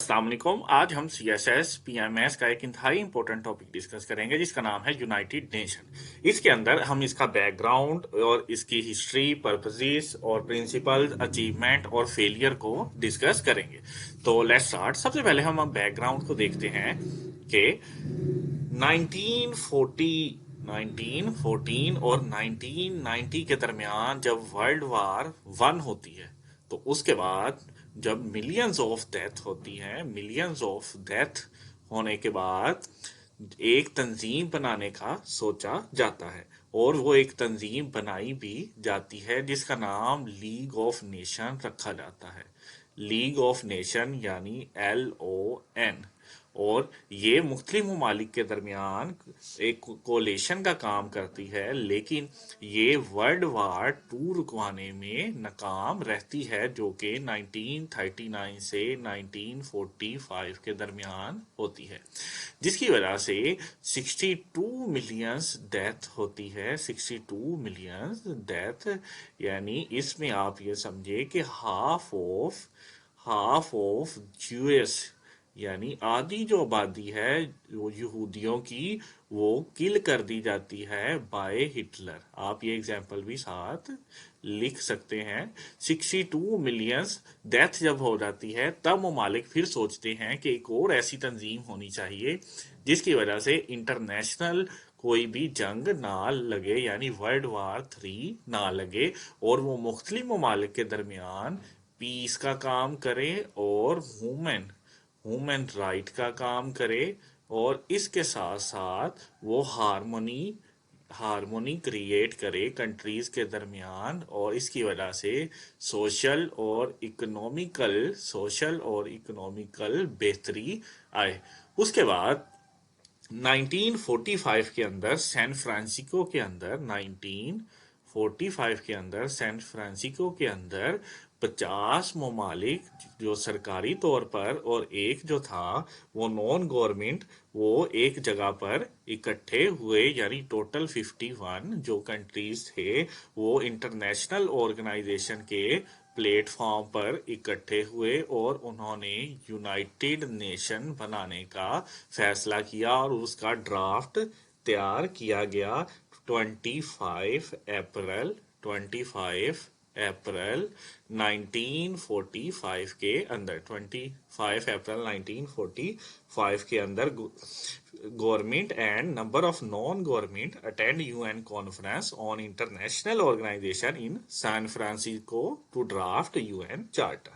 अस्सलाम वालेकुम। आज हम CSS PMS का एक इंतहाई इंपॉर्टेंट टॉपिक डिस्कस करेंगे जिसका नाम है यूनाइटेड नेशन। इसके अंदर हम इसका बैकग्राउंड और इसकी हिस्ट्री, पर्पसेस और प्रिंसिपल्स, अचीवमेंट और फेलियर को डिस्कस करेंगे। तो लेट्स स्टार्ट। सबसे पहले हम बैकग्राउंड को देखते हैं कि 1914 और 1990 के दरमियान जब वर्ल्ड वार वन होती है तो उसके बाद जब मिलियंस ऑफ डेथ होती हैं, मिलियंस ऑफ डेथ होने के बाद एक तंजीम बनाने का सोचा जाता है और वो एक तंजीम बनाई भी जाती है जिसका नाम लीग ऑफ नेशन रखा जाता है। लीग ऑफ नेशन यानी LON। और ये मुख्तलिफ ममालिक के दरमियान एक कोलेशन का काम करती है, लेकिन ये वर्ल्ड वार टू रुकवाने में नाकाम रहती है जो कि 1939 से 1945 के दरमियान होती है, जिसकी वजह से 62 मिलियंस डेथ होती है। 62 मिलियंस डेथ यानी इसमें आप ये समझे कि हाफ ऑफ यूएस यानी आधी जो आबादी है वो यहूदियों की वो किल कर दी जाती है बाय हिटलर। आप ये एग्जाम्पल भी साथ लिख सकते हैं। 62 मिलियंस डेथ जब हो जाती है तब ममालिक फिर सोचते हैं कि एक और ऐसी तंजीम होनी चाहिए जिसकी वजह से इंटरनेशनल कोई भी जंग ना लगे, यानी वर्ल्ड वार 3 ना लगे, और वो मुख्तलिफ ममालिक के दरमियान पीस का काम करे और ह्यूमन राइट का काम करे, और इसके साथ साथ वो हारमोनी क्रिएट करे कंट्रीज के दरमियान, और इसकी वजह से सोशल और इकोनॉमिकल बेहतरी आए। उसके बाद 1945 के अंदर सैन फ्रांसिस्को के अंदर 50 ममालिक जो सरकारी तौर पर और एक जो था वो नॉन गवर्नमेंट, वो एक जगह पर इकट्ठे हुए, यानी टोटल 51 जो कंट्रीज थे वो इंटरनेशनल ऑर्गेनाइजेशन के प्लेटफॉर्म पर इकट्ठे हुए और उन्होंने यूनाइटेड नेशन बनाने का फैसला किया और उसका ड्राफ्ट तैयार किया गया 25 अप्रैल 1945 के अंदर। 25 अप्रैल 1945 के अंदर government and number of non government attend UN conference on international organization in San Francisco to draft UN charter.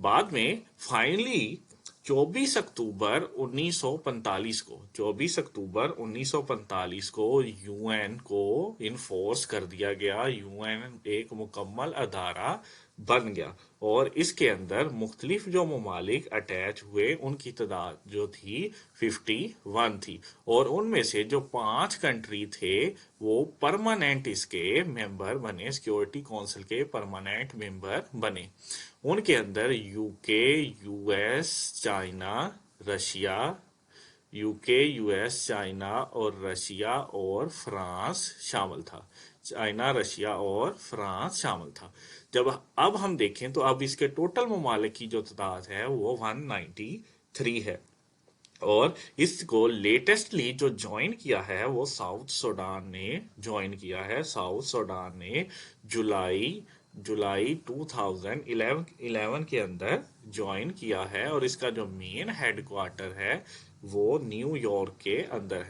बाद में फाइनली 24 अक्टूबर 1945 को UN को इन्फोर्स कर दिया गया। UN एक मुकम्मल अदारा बन गया और इसके अंदर मुख्तलिफ जो ममालिक अटैच हुए उनकी तादाद जो थी 51 थी, और उनमें से जो 5 कंट्री थे वो परमानेंट इसके मेंबर बने, सिक्योरिटी काउंसिल के परमानेंट मेंबर बने। उनके अंदर यूएस, चाइना और रशिया और फ्रांस शामिल था। जब अब हम देखें तो अब इसके टोटल ममालिक की जो तादाद है वो 193 है, और इसको लेटेस्टली जो ज्वाइन किया है वो साउथ सूडान ने ज्वाइन किया है। साउथ सूडान ने जुलाई 2011 के अंदर ज्वाइन किया है, और इसका जो मेन हेडक्वार्टर है वो न्यूयॉर्क के अंदर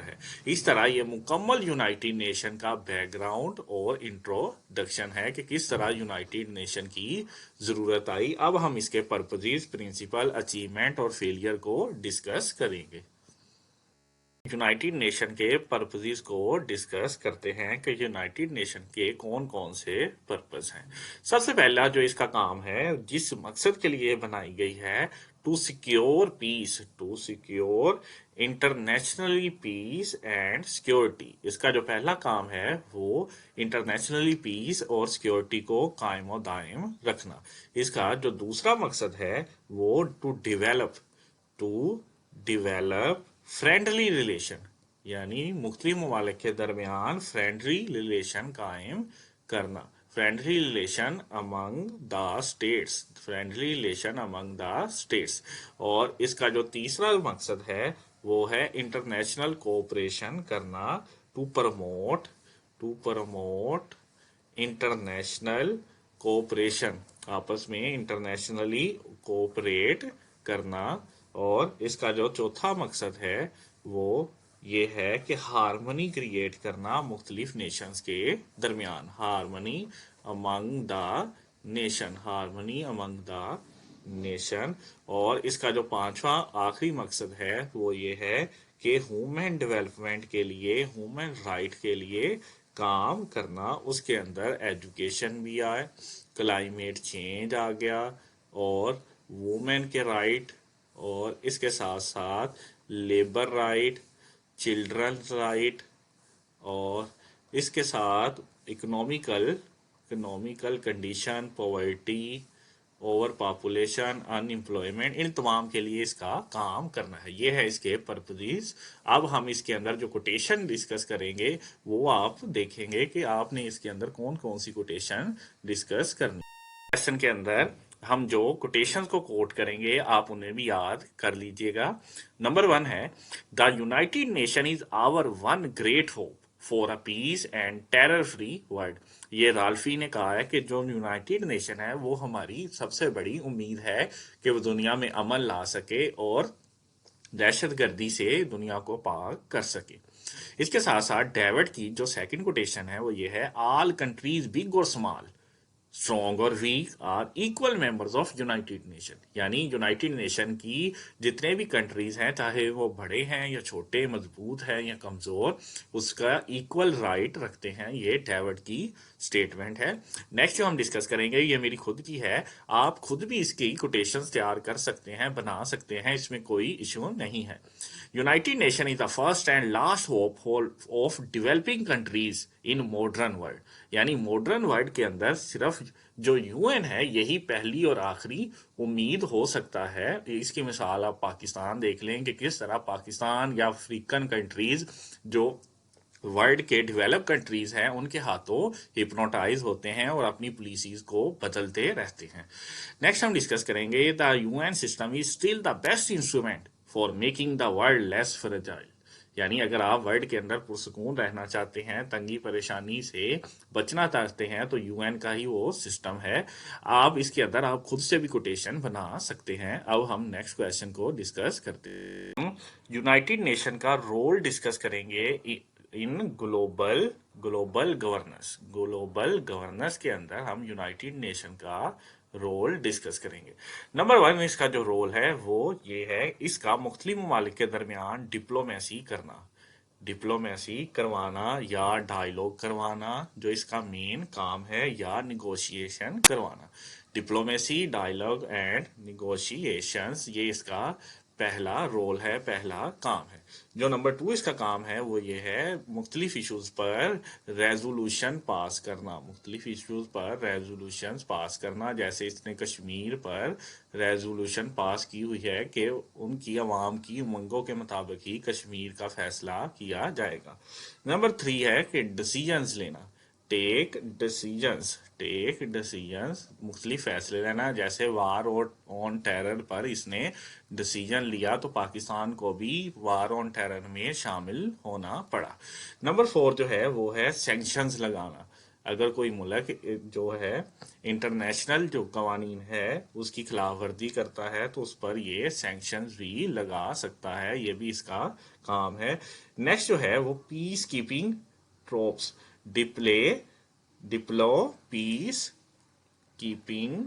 है। इस तरह ये मुकम्मल यूनाइटेड नेशन का बैकग्राउंड और इंट्रोडक्शन है कि किस तरह यूनाइटेड नेशन की जरूरत आई। अब हम इसके पर्पसेस, प्रिंसिपल, अचीवमेंट और फेलियर को डिस्कस करेंगे। यूनाइटेड नेशन के पर्पसेस को डिस्कस करते हैं कि यूनाइटेड नेशन के कौन कौन से पर्पस हैं। सबसे पहला जो इसका काम है, जिस मकसद के लिए बनाई गई है, to secure internationally peace and security. इसका जो पहला काम है वो इंटरनेशनली पीस और सिक्योरिटी को कायम और दायम रखना। इसका जो दूसरा मकसद है वो टू डिवेलप फ्रेंडली रिलेशन, यानी मुख्तलिफ ममालिक के दरमियान फ्रेंडली रिलेशन कायम करना। Friendly relation among the states, friendly relation among the states. और इसका जो तीसरा मकसद है वो है इंटरनेशनल कोऑपरेशन करना, टू प्रमोट इंटरनेशनल कोऑपरेशन, आपस में इंटरनेशनली कोऑपरेट करना। और इसका जो चौथा मकसद है वो ये है कि हारमनी क्रिएट करना मुख्तलिफ नेशंस के दरमियान, harmony among the nation, harmony among the nation. और इसका जो पांचवा आखिरी मकसद है वो ये है कि ह्यूमन डेवलपमेंट के लिए, ह्यूमन राइट के लिए काम करना। उसके अंदर एजुकेशन भी आए, क्लाइमेट चेंज आ गया, और वुमेन के राइट, और इसके साथ साथ लेबर राइट, चिल्ड्रंस राइट, और इसके साथ economical condition, poverty, over population, unemployment, इन तमाम के लिए इसका काम करना है। ये है इसके पर्पसेस। अब हम इसके अंदर जो कोटेशन डिस्कस करेंगे वो आप देखेंगे कि आपने इसके अंदर कौन कौन सी कोटेशन डिस्कस करनी। क्वेश्चन के अंदर हम जो कोटेशंस को कोट करेंगे आप उन्हें भी याद कर लीजिएगा। नंबर 1 है, the united nation is our one great hope for a peace and terror free world. ये राल्फी ने कहा है कि जो यूनाइटेड नेशन है वो हमारी सबसे बड़ी उम्मीद है कि वो दुनिया में अमन ला सके और दहशतगर्दी से दुनिया को पाक कर सके। इसके साथ साथ डेविड की जो सेकंड कोटेशन है वो ये है, ऑल कंट्रीज बिग और स्मॉल, स्ट्रॉन्ग और weak are equal members of united nation. यानी यूनाइटेड नेशन की जितने भी कंट्रीज हैं, चाहे वो बड़े हैं या छोटे, मजबूत हैं या कमजोर, उसका इक्वल राइट रखते हैं। ये डेविड की स्टेटमेंट है। नेक्स्ट जो हम डिस्कस करेंगे ये मेरी खुद की है, आप खुद भी इसकी कोटेशंस तैयार कर सकते हैं, बना सकते हैं, इसमें कोई इशू नहीं है। United nation is the first and last hope of developing countries in modern world. यानी मॉडर्न वर्ल्ड के अंदर सिर्फ जो यूएन है यही पहली और आखिरी उम्मीद हो सकता है। इसकी मिसाल आप पाकिस्तान देख लें कि किस तरह पाकिस्तान या अफ्रीकन कंट्रीज जो वर्ल्ड के डेवलप कंट्रीज हैं उनके हाथों हिप्नोटाइज होते हैं और अपनी पॉलिसीज को बदलते रहते हैं। नेक्स्ट हम डिस्कस करेंगे, the UN system is still the best instrument for making the world less fragile. यानी अगर आप वर्ल्ड के अंदर पुरसकून रहना चाहते हैं, तंगी परेशानी से बचना चाहते हैं, तो यूएन का ही वो सिस्टम है। आप इसके अंदर आप खुद से भी कोटेशन बना सकते हैं। अब हम नेक्स्ट क्वेश्चन को डिस्कस करते हैं। यूनाइटेड नेशन का रोल डिस्कस करेंगे इन ग्लोबल गवर्नेंस के अंदर हम यूनाइटेड नेशन का रोल डिस्कस करेंगे। नंबर 1 में इसका जो रोल है वो ये है, इसका मुख्तलिफ ममालिक के दरमियान डिप्लोमेसी करवाना या डायलॉग करवाना जो इसका मेन काम है, या निगोशिएशन करवाना। डिप्लोमेसी, डायलॉग एंड निगोशिएशंस, ये इसका पहला रोल है, पहला काम है। जो नंबर 2 इसका काम है वो ये है, मुख्तलिफ इशूज पर रेजोल्यूशन पास करना, मुख्तलिफ इशूज पर रेजोल्यूशन पास करना। जैसे इसने कश्मीर पर रेजोल्यूशन पास की हुई है कि उनकी आवाम की उमंगों के मुताबिक ही कश्मीर का फैसला किया जाएगा। नंबर 3 है कि डिसीजंस लेना, टेक डिसीजंस, मुख्तलिफ फैसले लेना। जैसे वार ऑन टेरर पर इसने डिसीजन लिया तो पाकिस्तान को भी वार ऑन टेरर में शामिल होना पड़ा। नंबर 4 जो है वो है सैंक्शंस लगाना। अगर कोई मुल्क जो है इंटरनेशनल जो कवानीन है उसकी खिलाफ वर्जी करता है तो उस पर ये सैंक्शंस भी लगा सकता है, ये भी इसका काम है। नेक्स्ट जो है वो peace keeping tropes, Diplo peace keeping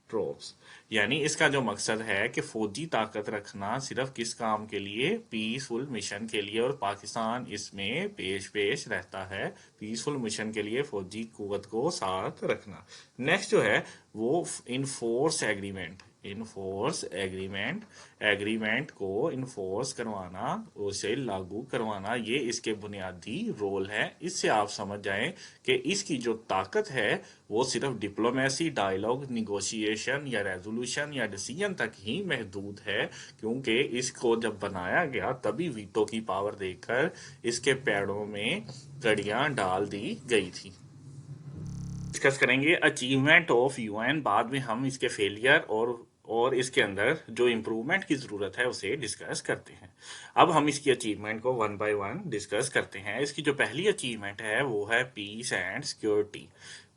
tropes. यानी इसका जो मकसद है कि फौजी ताकत रखना सिर्फ किस काम के लिए, पीसफुल मिशन के लिए, और पाकिस्तान इसमें पेश रहता है पीसफुल मिशन के लिए फौजी कुव्वत को साथ रखना। नेक्स्ट जो है वो enforce agreement, enforce agreement, agreement को इनफोर्स करवाना, उसे लागू करवाना, ये इसके बुनियादी रोल है। इससे आप समझ जाएं कि इसकी जो ताकत है वो सिर्फ डिप्लोमेसी, डायलॉग, निगोशिएशन या रेजोल्यूशन या डिसीजन तक ही महदूद है, क्योंकि इसको जब बनाया गया तभी वीटो की पावर देकर इसके पैरों में कड़ियां डाल दी गई थी। डिस्कस करेंगे अचीवमेंट ऑफ यूएन, बाद में हम इसके फेलियर और इसके अंदर जो इम्प्रूवमेंट की ज़रूरत है उसे डिस्कस करते हैं। अब हम इसकी अचीवमेंट को वन बाय वन डिस्कस करते हैं। इसकी जो पहली अचीवमेंट है वो है peace and security.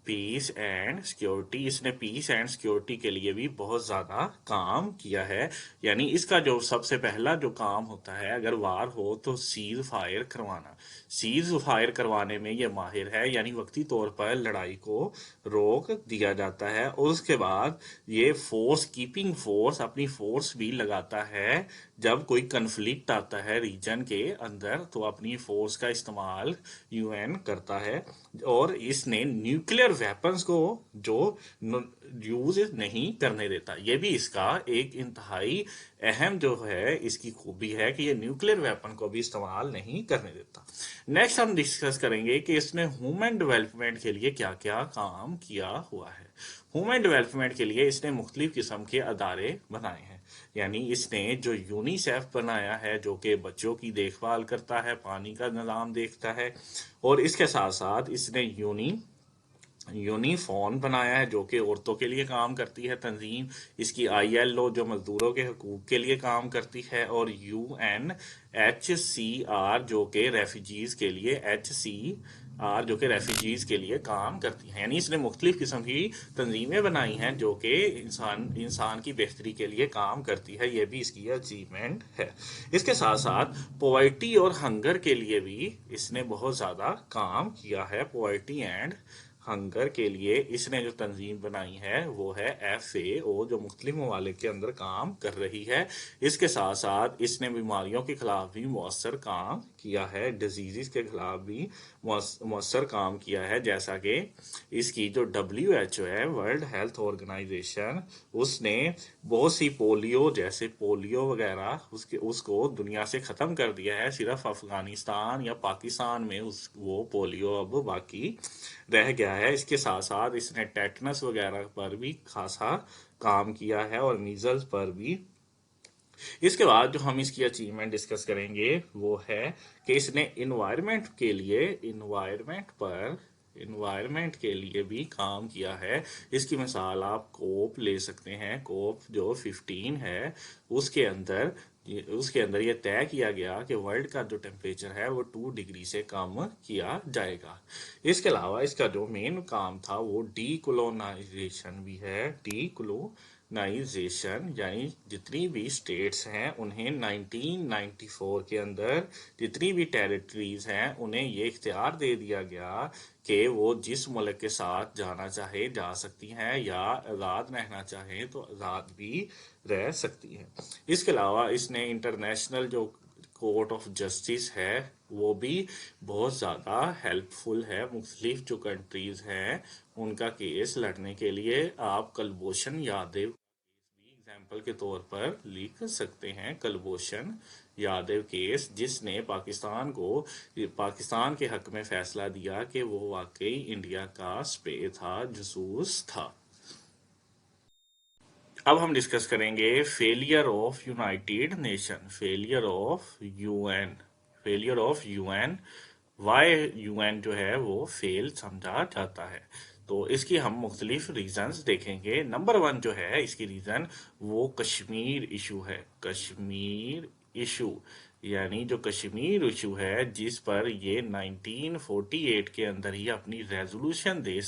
Peace and security, इसने पीस एंड सिक्योरिटी के लिए भी बहुत ज़्यादा काम किया है। यानी इसका जो सबसे पहला जो काम होता है अगर वार हो तो सीज फायर करवाना। सीज फायर करवाने में ये माहिर है, यानी वक्ती तौर पर लड़ाई को रोक दिया जाता है और उसके बाद ये फोर्स कीपिंग फोर्स अपनी फोर्स भी लगाता है। जब कोई कन्फ्लिक्ट आता है रीजन के अंदर तो अपनी फोर्स का इस्तेमाल यूएन करता है। और इसने न्यूक्लियर वेपन्स को जो यूज नहीं करने देता, ये भी इसका एक इंतहाई अहम जो है इसकी खूबी है कि ये न्यूक्लियर वेपन को भी इस्तेमाल नहीं करने देता। नेक्स्ट हम डिस्कस करेंगे कि इसने ह्यूमन डेवलपमेंट के लिए क्या क्या काम किया हुआ है। ह्यूमन डेवलपमेंट के लिए इसने मुख्तलिफ किस्म के अदारे बनाए हैं। यानी इसने जो यूनिसेफ बनाया है जो कि बच्चों की देखभाल करता है, पानी का निज़ाम देखता है, और इसके साथ साथ इसने यूनिफॉर्म बनाया है जो कि औरतों के लिए काम करती है तंजीम। इसकी ILO जो मजदूरों के हकूक के लिए काम करती है, और UNHCR जो कि रेफ्यूजीज के लिए HCR जो कि रेफ्यूजीज के लिए काम करती हैं। यानी इसने मुख्तलिफ किस्म की तंजीमें बनाई हैं जो कि इंसान की बेहतरी के लिए काम करती है। ये भी इसकी अचीवमेंट है। इसके साथ साथ पॉवर्टी और हंगर के लिए भी इसने बहुत ज़्यादा काम किया है। पॉवर्टी एंड हंगर के लिए इसने जो तंजीम बनाई है वो है FAO जो मुख्तलिफ ममालिक के अंदर काम कर रही है। इसके साथ साथ इसने बीमारियों के खिलाफ भी मौसर काम किया है, डिजीज़ के खिलाफ भी मौसर काम किया है। जैसा कि इसकी जो WHO है, वर्ल्ड हेल्थ ऑर्गेनाइजेशन, उसने बहुत सी पोलियो जैसे पोलियो वगैरह उसको दुनिया से ख़त्म कर दिया है। सिर्फ अफगानिस्तान या पाकिस्तान में वो पोलियो अब बाकी रह गया है। इसके साथ साथ इसने टेटनस वगैरह पर भी खासा काम किया है और मीजल्स पर भी। इसके बाद जो हम इसकी अचीवमेंट डिस्कस करेंगे वो है कि इसने इन्वायरमेंट के लिए भी काम किया है। इसकी मिसाल आप कोप ले सकते हैं। कोप जो 15 है उसके अंदर ये तय किया गया कि वर्ल्ड का जो टेम्परेचर है वो 2 डिग्री से कम किया जाएगा। इसके अलावा इसका जो मेन काम था वो डीकोलोनाइजेशन भी है। डीकोलोनाइजेशन यानी जितनी भी स्टेट्स हैं उन्हें 1994 के अंदर जितनी भी टेरिटरीज हैं उन्हें ये इख्तियार दे दिया गया कि वो जिस मुल्क के साथ जाना चाहे जा सकती हैं या आज़ाद रहना चाहें तो आज़ाद भी रह सकती हैं। इसके अलावा इसने इंटरनेशनल जो कोर्ट ऑफ जस्टिस है वो भी बहुत ज़्यादा हेल्पफुल है। मुख्तलिफ जो कंट्रीज़ हैं उनका केस लड़ने के लिए आप कुलभूषण यादव एग्जाम्पल के तौर पर लिख सकते हैं। कुलभूषण यादव केस, जिसने पाकिस्तान के हक में फैसला दिया कि वो वाकई इंडिया का स्पे था, जासूस था। अब हम डिस्कस करेंगे failure of united nation, failure of UN, why UN जो है वो फेल समझा जाता है। तो इसकी हम मुख्तलिफ रीजंस देखेंगे। नंबर 1 जो है इसकी रीजन वो कश्मीर इशू है। कश्मीर इशू यानी जो कश्मीर इशू है जिस पर ये 1948 के अंदर ही अपनी रेजोल्यूशन दे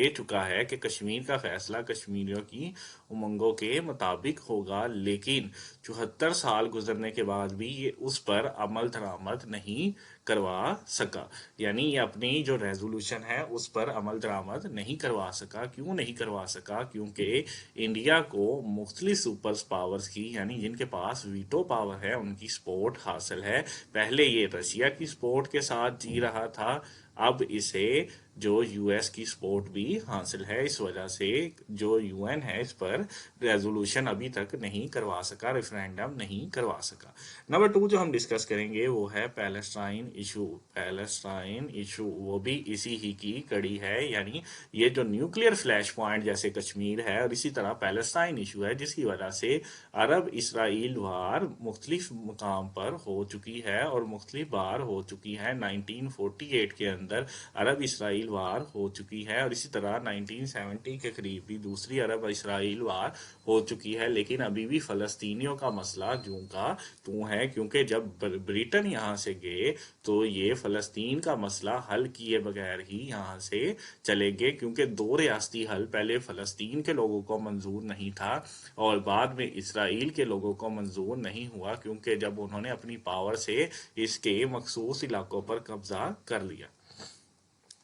चुका है कि कश्मीर का फैसला कश्मीरियों की उमंगों के मुताबिक होगा, लेकिन 74 साल गुजरने के बाद भी ये उस पर अमल दरामद नहीं करवा सका। यानी ये अपनी जो रेजोल्यूशन है उस पर अमल दरामद नहीं करवा सका। क्यों नहीं करवा सका? क्योंकि इंडिया को मुख्तलिफ सुपर पावर्स की यानी जिनके पास वीटो पावर है उनकी सपोर्ट हासिल है। पहले ये रशिया की सपोर्ट के साथ जी रहा था, अब इसे जो यूएस की सपोर्ट भी हासिल है। इस वजह से जो यूएन है इस पर रेजोल्यूशन अभी तक नहीं करवा सका, रेफरेंडम नहीं करवा सका। नंबर 2 जो हम डिस्कस करेंगे वो है पैलेस्टाइन इशू। पैलेस्टाइन इशू वो भी इसी ही की कड़ी है, यानी ये जो न्यूक्लियर फ्लैश पॉइंट जैसे कश्मीर है और इसी तरह पैलेस्टाइन इशू है, जिसकी वजह से अरब इसराइल वार मुख्तलिफ मुकाम पर हो चुकी है और मुख्तलिफ बार हो चुकी है। 1948 के अंदर अरब इसराइल वार हो चुकी है और इसी तरह 1970 के करीब भी दूसरी अरब इसराइल वार हो चुकी है। लेकिन अभी भी फ़लस्तीनियों का मसला जूं का त्यों है, क्योंकि जब ब्रिटेन यहाँ से गए तो ये फ़लस्तीन का मसला हल किए बगैर ही यहाँ से चले गए, क्योंकि दो रियासती हल पहले फ़लस्तीन के लोगों को मंजूर नहीं था और बाद में इसराइल के लोगों को मंजूर नहीं हुआ, क्योंकि जब उन्होंने अपनी पावर से इसके मखसूस इलाकों पर कब्जा कर लिया।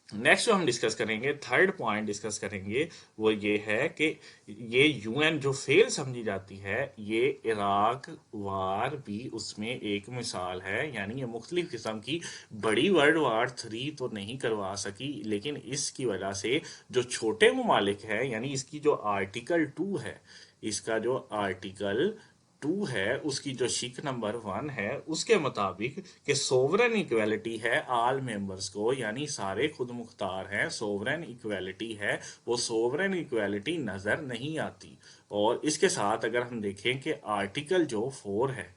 नेक्स्ट जो हम डिस्कस करेंगे, थर्ड पॉइंट डिस्कस करेंगे, वो ये है कि ये यूएन जो फेल समझी जाती है, ये इराक वार भी उसमें एक मिसाल है। यानी ये मुख्तलिफ किस्म की बड़ी वर्ल्ड वार 3 तो नहीं करवा सकी, लेकिन इसकी वजह से जो छोटे ममालिक है, यानी इसकी जो आर्टिकल 2 है, इसका जो आर्टिकल 2 है उसकी जो शिक नंबर 1 है उसके मुताबिक कि सोवरेन इक्वेलिटी है आल मेंबर्स को, यानी सारे खुद मुख्तार हैं, सोवरेन इक्वेलिटी है, वो सोवरेन इक्वेलिटी नज़र नहीं आती। और इसके साथ अगर हम देखें कि आर्टिकल जो 4 है,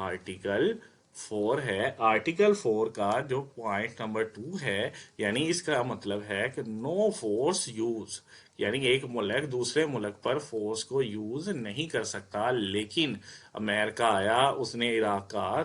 आर्टिकल 4 है, आर्टिकल 4 का जो पॉइंट नंबर 2 है, यानी इसका मतलब है कि नो फोर्स यूज, यानी एक मुल्क दूसरे मुल्क पर फोर्स को यूज नहीं कर सकता। लेकिन अमेरिका आया, उसने इराक का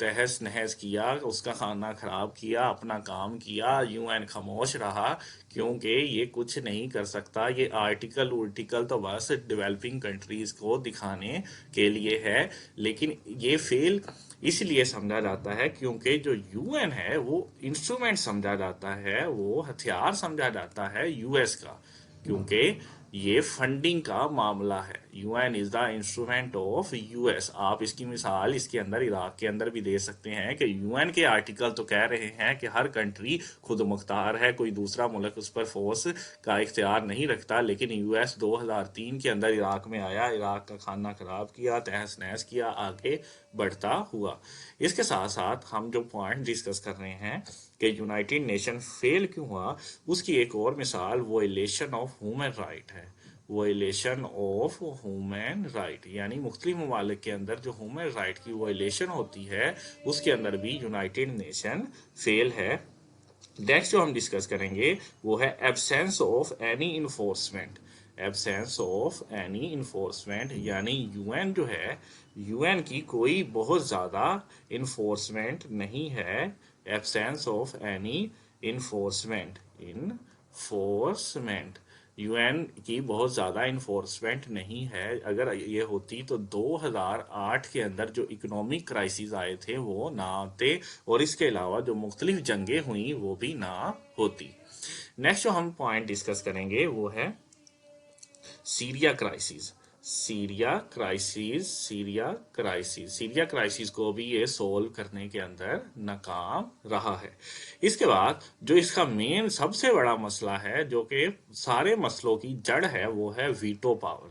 तहस नहस किया, उसका खाना खराब किया, अपना काम किया, यूएन खामोश रहा, क्योंकि ये कुछ नहीं कर सकता। ये आर्टिकल उर्टिकल तो बस डेवलपिंग कंट्रीज को दिखाने के लिए है, लेकिन ये फेल इसलिए समझा जाता है क्योंकि जो यूएन है वो इंस्ट्रूमेंट समझा जाता है, वो हथियार समझा जाता है यूएस का, क्योंकि ये फंडिंग का मामला है। UN is the instrument of US. आप इसकी मिसाल इसके अंदर इराक के अंदर भी दे सकते हैं कि यूएन के आर्टिकल तो कह रहे हैं कि हर कंट्री खुद मुख्तार है, कोई दूसरा मुल्क उस पर फोर्स का इख्तियार नहीं रखता, लेकिन यूएस 2003 के अंदर इराक में आया, इराक का खाना खराब किया, तहस नहस किया, आगे बढ़ता हुआ। इसके साथ साथ हम जो पॉइंट डिस्कस कर रहे हैं कि यूनाइटेड नेशन फेल क्यों हुआ, उसकी एक और मिसाल वोलेशन ऑफ ह्यूमन राइट है। वोलेशन ऑफ ह्यूमन राइट, यानी मुख्तलिफ ममालिक के अंदर जो ह्यूमन राइट की वोलेशन होती है उसके अंदर भी यूनाइटेड नेशन फेल है। नेक्स्ट जो हम डिस्कस करेंगे वो है absence of any enforcement. Absence of any enforcement, यानी यूएन जो है, यूएन की कोई बहुत ज़्यादा इन्फोर्समेंट नहीं है। Absence of any enforcement, enforcement, UN की बहुत ज़्यादा इन्फोर्समेंट नहीं है। अगर ये होती तो 2008 के अंदर जो इकोनॉमिक क्राइसिस आए थे वो ना आते, और इसके अलावा जो मुख्तलिफ जंगें हुई वो भी ना होती। नेक्स्ट जो हम पॉइंट डिस्कस करेंगे वो है Syria crisis. Syria crisis, Syria crisis, Syria crisis को भी ये सोल्व करने के अंदर नाकाम रहा है। इसके बाद जो इसका मेन सबसे बड़ा मसला है, जो कि सारे मसलों की जड़ है, वो है veto power.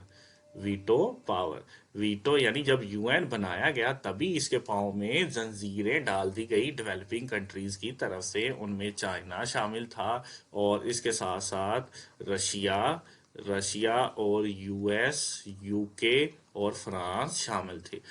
Veto power, veto यानी जब यूएन बनाया गया तभी इसके पाँव में जंजीरें डाल दी गई डेवलपिंग कंट्रीज की तरफ से, उनमें चाइना शामिल था और इसके साथ साथ रशिया, रशिया और यूएस, यूके और फ्रांस शामिल थे,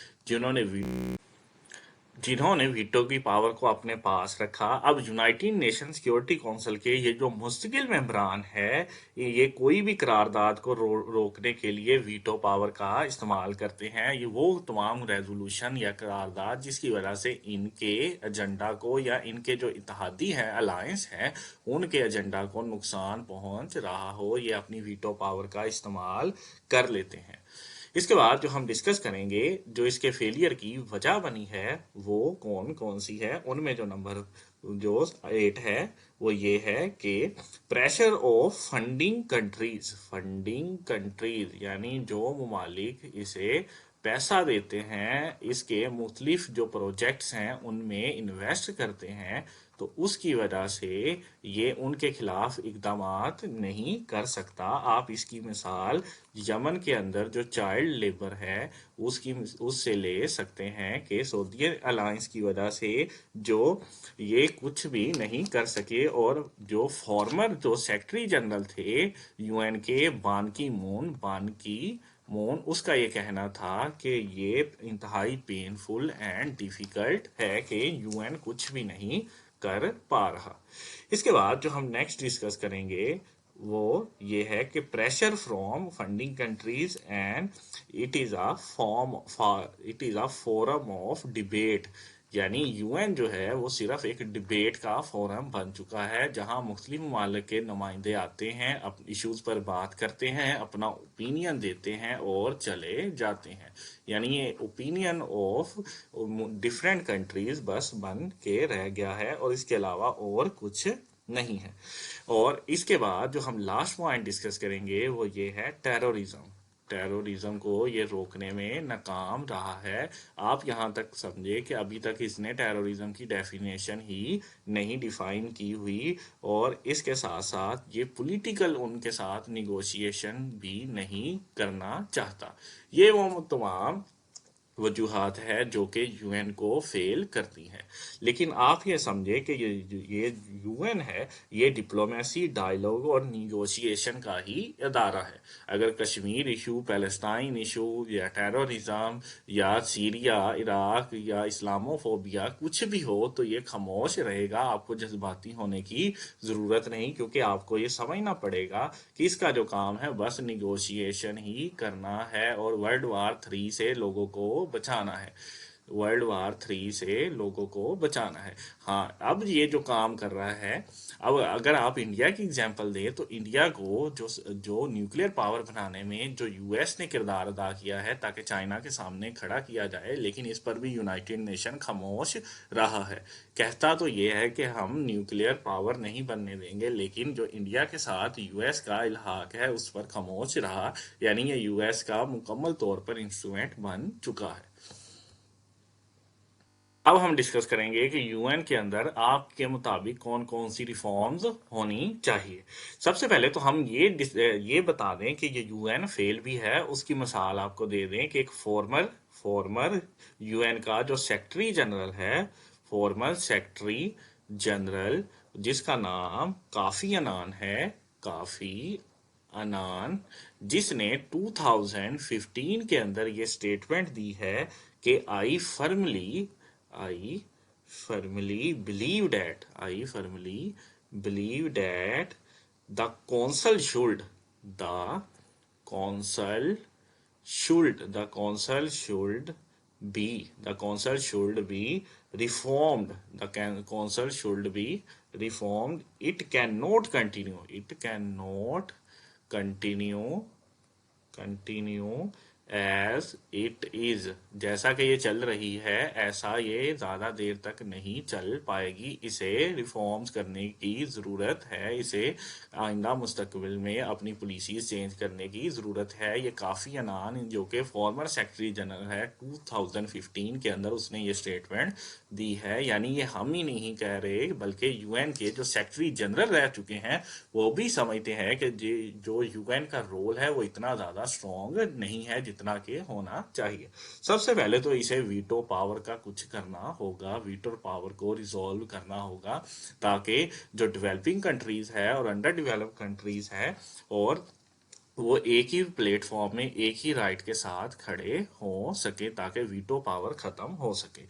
जिन्होंने वीटो की पावर को अपने पास रखा। अब यूनाइटेड नेशन सिक्योरिटी काउंसिल के ये जो मुस्तकिल मेंबरान है, ये कोई भी करारदाद को रोकने के लिए वीटो पावर का इस्तेमाल करते हैं। ये वो तमाम रेजोल्यूशन या करारदाद जिसकी वजह से इनके एजेंडा को या इनके जो इत्तेहादी हैं, अलायंस हैं, उनके एजेंडा को नुकसान पहुंच रहा हो, ये अपनी वीटो पावर का इस्तेमाल कर लेते हैं। इसके बाद जो हम डिस्कस करेंगे जो इसके फेलियर की वजह बनी है वो कौन कौन सी है, उनमें जो नंबर जो 8 है वो ये है कि pressure of funding countries. Funding countries यानी जो ममालिक इसे पैसा देते हैं, इसके मुख्तलिफ जो प्रोजेक्ट्स हैं उनमें इन्वेस्ट करते हैं, तो उसकी वजह से ये उनके खिलाफ इकदामात नहीं कर सकता। आप इसकी मिसाल यमन के अंदर जो चाइल्ड लेबर है उससे ले सकते हैं कि सऊदी अलायंस की वजह से जो ये कुछ भी नहीं कर सके, और जो फॉर्मर जो सेक्रेटरी जनरल थे यूएन के, बान की मून, उसका ये कहना था कि ये इंतहाई पेनफुल एंड डिफिकल्ट है कि यूएन कुछ भी नहीं कर पा रहा। इसके बाद जो हम नेक्स्ट डिस्कस करेंगे वो ये है कि pressure from funding countries and it is a forum of debate. यानी यूएन जो है वो सिर्फ एक डिबेट का फोरम बन चुका है, जहां मुस्लिम ममालिक के नुमाइंदे आते हैं, इश्यूज पर बात करते हैं, अपना ओपिनियन देते हैं और चले जाते हैं। यानी ये ओपिनियन ऑफ डिफरेंट कंट्रीज बस बन के रह गया है, और इसके अलावा और कुछ नहीं है। और इसके बाद जो हम लास्ट पॉइंट डिस्कस करेंगे वो ये है टेररिज्म। टेररिज्म को ये रोकने में नाकाम रहा है। आप यहाँ तक समझे कि अभी तक इसने टेररिज्म की डेफिनेशन ही नहीं डिफाइन की हुई, और इसके साथ साथ ये पॉलिटिकल उनके साथ निगोशिएशन भी नहीं करना चाहता। ये वो तमाम वजूहात है जो कि यूएन को फेल करती हैं। लेकिन आप ये समझे कि ये यूएन है, ये डिप्लोमेसी, डायलॉग और निगोशिएशन का ही इदारा है। अगर कश्मीर इशू, पैलेस्टाइन इशू या टेररिज्म या सीरिया, इराक या इस्लामोफोबिया कुछ भी हो तो ये खामोश रहेगा। आपको जज्बाती होने की ज़रूरत नहीं, क्योंकि आपको ये समझना पड़ेगा कि इसका जो काम है बस निगोशिएशन ही करना है और वर्ल्ड वार 3 से लोगों को बचाना है। वर्ल्ड वार 3 से लोगों को बचाना है। हाँ, अब ये जो काम कर रहा है, अब अगर आप इंडिया की एग्जांपल दें तो इंडिया को जो जो न्यूक्लियर पावर बनाने में जो यूएस ने किरदार अदा किया है ताकि चाइना के सामने खड़ा किया जाए, लेकिन इस पर भी यूनाइटेड नेशन खामोश रहा है। कहता तो ये है कि हम न्यूक्लियर पावर नहीं बनने देंगे, लेकिन जो इंडिया के साथ यूएस का इल्हाक है उस पर खामोश रहा। यानी ये यूएस का मुकम्मल तौर पर इंस्ट्रूमेंट बन चुका है। अब हम डिस्कस करेंगे कि यूएन के अंदर आपके मुताबिक कौन कौन सी रिफॉर्म्स होनी चाहिए। सबसे पहले तो हम ये बता दें कि ये यूएन फेल भी है। उसकी मिसाल आपको दे दें कि एक फॉर्मर फॉर्मर यूएन का जो सेक्रेटरी जनरल है, फॉर्मर सेक्रेटरी जनरल, जिसका नाम काफी अनान है, काफी अनान, जिसने 2015 के अंदर ये स्टेटमेंट दी है कि I firmly believe that the council should the council should be reformed. The council should be reformed. It cannot continue as it is। जैसा कि ये चल रही है ऐसा ये ज़्यादा देर तक नहीं चल पाएगी। इसे रिफॉर्म्स करने की ज़रूरत है। इसे आइंदा मुस्तकबिल में अपनी पॉलिसीज चेंज करने की ज़रूरत है। ये काफ़ी अनान जो कि फॉर्मर सेक्रेटरी जनरल है, 2015 के अंदर उसने ये स्टेटमेंट दी है। यानी ये हम ही नहीं कह रहे, बल्कि यूएन के जो सेक्रेटरी जनरल रह चुके हैं वो भी समझते हैं कि जो यूएन का रोल है वो इतना ज़्यादा स्ट्रॉन्ग नहीं है जितना कि होना चाहिए। सबसे पहले तो इसे वीटो पावर का कुछ करना होगा, वीटो पावर को रिजॉल्व करना होगा, ताकि जो डेवलपिंग कंट्रीज है और अंडर डेवलप्ड कंट्रीज है और वो एक ही प्लेटफॉर्म में एक ही राइट के साथ खड़े हो सके, ताकि वीटो पावर खत्म हो सके।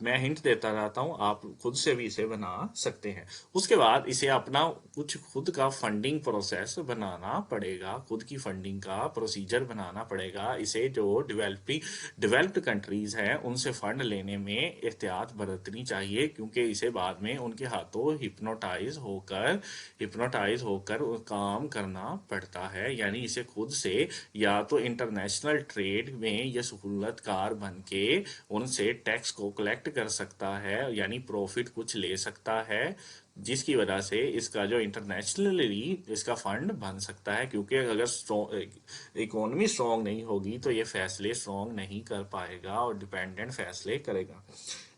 मैं हिंट देता रहता हूँ, आप खुद से भी इसे बना सकते हैं। उसके बाद इसे अपना कुछ खुद का फंडिंग प्रोसेस बनाना पड़ेगा, खुद की फंडिंग का प्रोसीजर बनाना पड़ेगा। इसे जो डेवलप्ड कंट्रीज हैं उनसे फंड लेने में एहतियात बरतनी चाहिए, क्योंकि इसे बाद में उनके हाथों हिप्नोटाइज होकर काम करना पड़ता है। यानी इसे खुद से या तो इंटरनेशनल ट्रेड में ये सहूलतकार बन के उनसे टैक्स को कलेक्ट कर सकता है, यानी प्रॉफिट कुछ ले सकता है, जिसकी वजह से इसका जो इंटरनेशनली इसका फंड बन सकता है, क्योंकि अगर इकोनॉमी स्ट्रॉन्ग नहीं होगी तो ये फैसले स्ट्रॉन्ग नहीं कर पाएगा और डिपेंडेंट फैसले करेगा।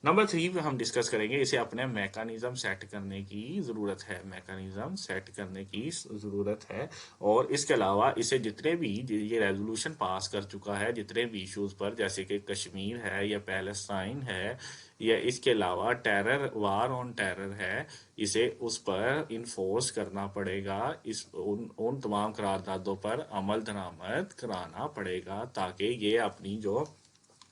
नंबर 3 पे हम डिस्कस करेंगे, इसे अपने मैकेनिज्म सेट करने की ज़रूरत है, मैकेनिज्म सेट करने की ज़रूरत है। और इसके अलावा इसे जितने भी ये रेजोल्यूशन पास कर चुका है जितने भी इश्यूज़ पर, जैसे कि कश्मीर है या पैलेस्टाइन है या इसके अलावा टेरर, वार ऑन टेरर है, इसे उस पर इन्फोर्स करना पड़ेगा, इस उन तमाम करारदादों पर अमल दरामद कराना पड़ेगा ताकि ये अपनी जो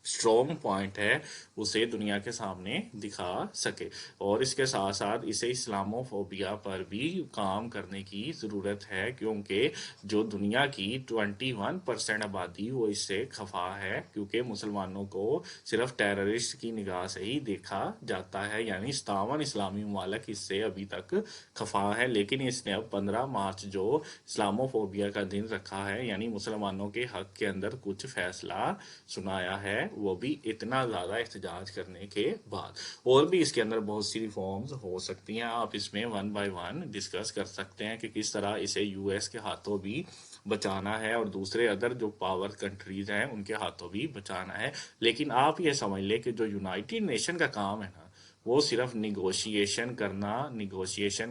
स्ट्रॉन्ग पॉइंट है उसे दुनिया के सामने दिखा सके। और इसके साथ साथ इसे इस्लामोफोबिया पर भी काम करने की ज़रूरत है, क्योंकि जो दुनिया की 21% आबादी वो इससे खफा है, क्योंकि मुसलमानों को सिर्फ टेररिस्ट की निगाह से ही देखा जाता है, यानी 57 इस्लामी ममालिक इससे अभी तक खफा है। लेकिन इसने अब 15 मार्च जो इस्लामोफोबिया का दिन रखा है, यानी मुसलमानों के हक के अंदर कुछ फैसला सुनाया है, वो भी इतना ज़्यादा एहतजाज करने के बाद। और भी इसके अंदर बहुत सी रिफॉर्म्स हो सकती हैं, आप इसमें वन बाय वन डिस्कस कर सकते हैं कि किस तरह इसे यूएस के हाथों भी बचाना है और दूसरे अदर जो पावर कंट्रीज हैं उनके हाथों भी बचाना है। लेकिन आप ये समझ लें कि जो यूनाइटेड नेशन का काम है ना, वो सिर्फ निगोशिएशन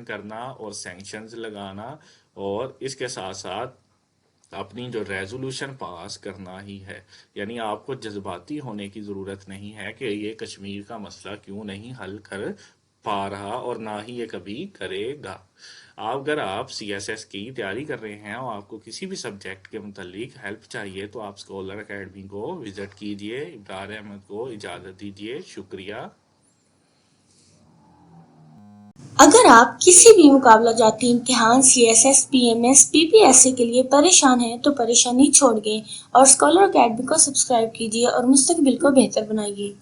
करना और सैंक्शंस लगाना और इसके साथ साथ अपनी जो रेजोल्यूशन पास करना ही है। यानी आपको जज्बाती होने की ज़रूरत नहीं है कि ये कश्मीर का मसला क्यों नहीं हल कर पा रहा और ना ही ये कभी करेगा। अगर आप सीएसएस की तैयारी कर रहे हैं और आपको किसी भी सब्जेक्ट के मुतालिक हेल्प चाहिए तो आप स्कॉलर एकेडमी को विज़िट कीजिए। इब्रार अहमद को इजाज़त दीजिए। शुक्रिया। अगर आप किसी भी मुकाबला जाती इम्तिहान सीएसएस, पीएमएस, पीपीएससी के लिए परेशान हैं तो परेशानी छोड़िए और स्कॉलर अकेडमी को सब्सक्राइब कीजिए और मुस्तकबिल को बेहतर बनाइए।